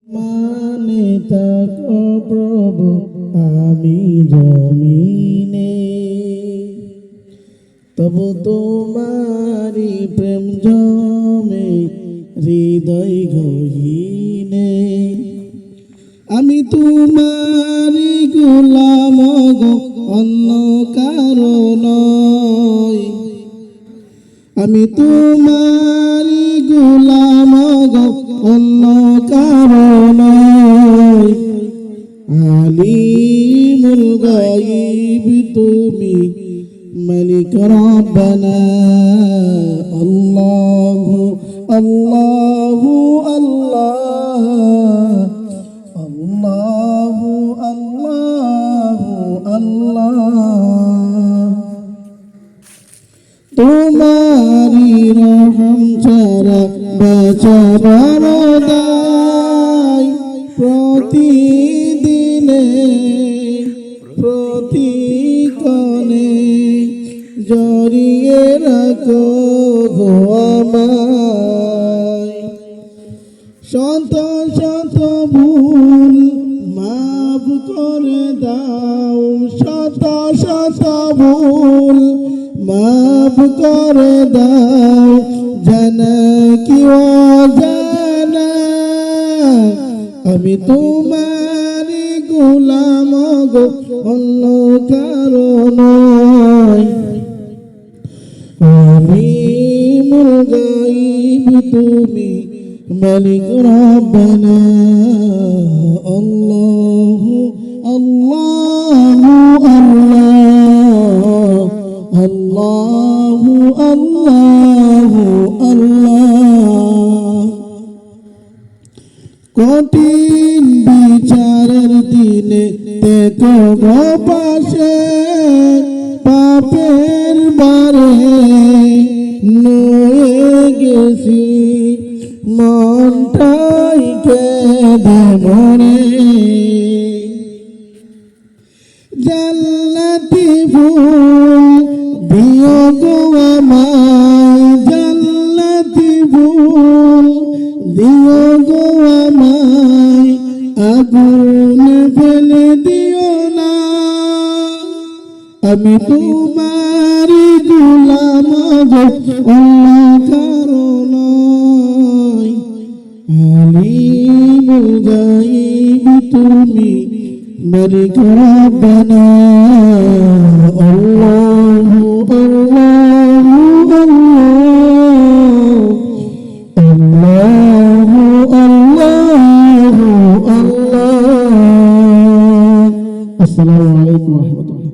মানে থাকো প্রভু আমি জমিনে, তবু তোমারি প্রেম জমে হৃদয় গহীনে। আমি তোমারি গোলাম গো, অন্য কারো নয়। আমি তোমারি গোলাম গো, অন্য কারো নয়। আলিমুল গায়ব তুমি, মালিক রব্বানা। আল্লাহু আল্লাহু আল্লাহ, আল্লাহু আল্লাহু আল্লাহ। তোমারি রহম ছাড়া বাঁচাবার দায়, প্রতিদিনে প্রতিক্ষণে জড়িয়ে রাখো গো আমায়। শত শত ভুল মাফ করে দাও, শত শত ভুল মাফ করে দাও, জানা কি অজানা। আমি তোমারি গোলাম গো, অন্য কারো নয়। আলিমুল গায়ব তুমি, মালিক রব্বানা। আল্লাহু আল্লাহু আল্লাহ, আল্লাহু আল্লাহু আল্লাহ। কঠিন বিচারের দিনে দেখো গো পাশে, পাপের বারে নুয়ে গেছি, মনটাই কেঁদে মরে। জান্নাতি ফুল দিও গো আমায়, জান্নাতি ফুল দিও গো আমায়, আগুন ফেলে দিও না। আমি তোমারি গোলাম গো, অন্য কারো নয়। আলিমুল গায়ব তুমি, মালিক রব্বানা। আল্লাহু আল্লাহু আল্লাহ, আল্লাহু আল্লাহু আল্লাহ। আসসালামু আলাইকুম ওয়া রাহমাতুল্লাহ।